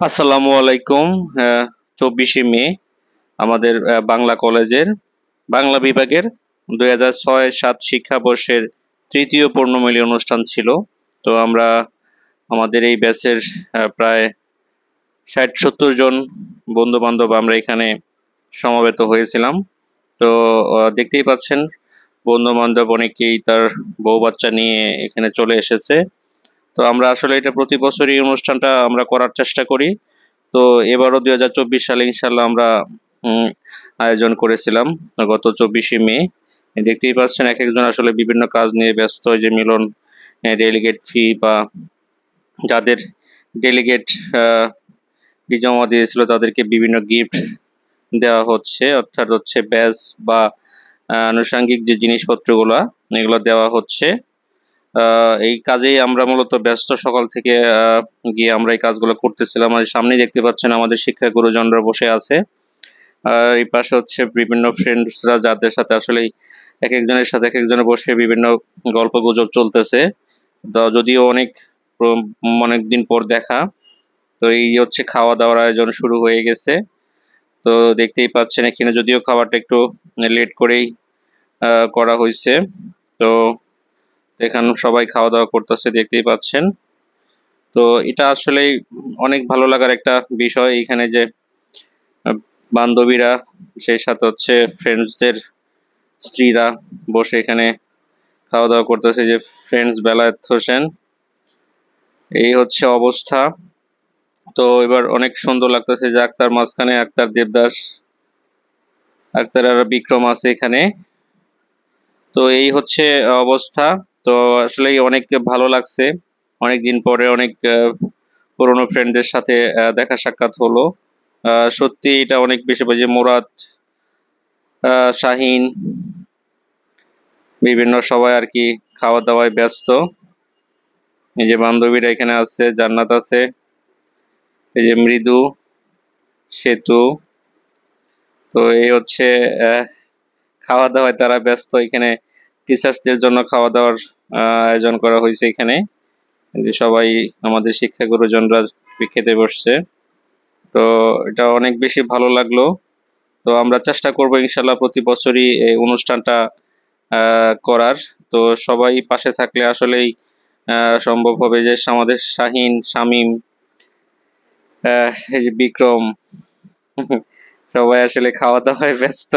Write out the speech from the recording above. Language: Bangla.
আসসালামু আলাইকুম। 24শে মে আমাদের বাংলা কলেজের বাংলা বিভাগের 2006-07 শিক্ষাবর্ষের তৃতীয় পূর্ণমিলনী অনুষ্ঠান ছিল। তো আমরা আমাদের এই ব্যাচের প্রায় 60-70 জন বন্ধু বান্ধব আমরা এখানে সমবেত হয়েছিলাম। তো দেখতেই পাচ্ছেন বন্ধু বান্ধব অনেকেই তার বউ বাচ্চা নিয়ে এখানে চলে এসেছে। তো আমরা আসলে এটা প্রতি বছরই অনুষ্ঠানটা আমরা করার চেষ্টা করি। তো এবারও 2024 সালে ইনশাল্লাহ আমরা আয়োজন করেছিলাম গত 24শে মে। দেখতেই পাচ্ছেন এক একজন আসলে বিভিন্ন কাজ নিয়ে ব্যস্ত, যে মিলন ডেলিগেট ফি বা যাদের ডেলিগেট ফি জমা দিয়েছিল তাদেরকে বিভিন্ন গিফট দেওয়া হচ্ছে, অর্থাৎ হচ্ছে ব্যাজ বা আনুষঙ্গিক যে জিনিসপত্রগুলো এগুলো দেওয়া হচ্ছে। এই কাজেই আমরা মূলত ব্যস্ত, সকাল থেকে গিয়ে আমরা এই কাজগুলো করতেছিলাম। আর সামনেই দেখতে পাচ্ছেন আমাদের শিক্ষা গুরুজনরা বসে আছে। আর এই পাশে হচ্ছে বিভিন্ন ফ্রেন্ডসরা, যাদের সাথে আসলে এক একজনের সাথে এক একজনে বসে বিভিন্ন গল্প গুজব চলতেছে। যদিও অনেক দিন পর দেখা, তো এই হচ্ছে খাওয়া দাওয়ার আয়োজন শুরু হয়ে গেছে। তো দেখতেই পাচ্ছেন এখানে যদিও খাবারটা একটু লেট করেই করা হয়েছে। তো এখানে সবাই খাওয়া দাওয়া করতেছে, দেখতেই পাচ্ছেন। তো এটা আসলেই অনেক ভালো লাগার একটা বিষয় এখানে, যে বান্ধবীরা সেই সাথে হচ্ছে ফ্রেন্ডসদের স্ত্রীরা বসে এখানে খাওয়া দাওয়া করতেছে, যে ফ্রেন্ডস বেলায়েত হোসেন। এই হচ্ছে অবস্থা। তো এবার অনেক সুন্দর লাগতেছে যে আক্তার মাঝখানে, আক্তার দেবদাস, আক্তার আর বিক্রম আছে এখানে। তো এই হচ্ছে অবস্থা। তো আসলেই অনেক ভালো লাগছে, অনেকদিন পরে অনেক পুরোনো ফ্রেন্ডদের সাথে দেখা সাক্ষাৎ হলো। সত্যি এটা অনেক বেশি, যে মুরাদ, শাহিন, বিভিন্ন সবাই আর কি খাওয়া দাওয়ায় ব্যস্ত। এই যে বান্ধবীরা এখানে আছে, জান্নাত আছে, এই যে মৃদু, সেতু। তো এই হচ্ছে খাওয়া দাওয়ায় তারা ব্যস্ত। এখানে টিচার্সদের জন্য খাওয়া দাওয়ার আয়োজন করা হয়েছে এখানে, যে সবাই আমাদের শিক্ষা গুরুজনরা খেতে বসছে। তো এটা অনেক বেশি ভালো লাগলো। তো আমরা চেষ্টা করবো ইনশাল্লাহ প্রতি বছরই এই অনুষ্ঠানটা করার। তো সবাই পাশে থাকলে আসলেই সম্ভব হবে, যে আমাদের শাহিন, শামীম, এই যে বিক্রম, সবাই আসলে খাওয়া দাওয়ায় ব্যস্ত।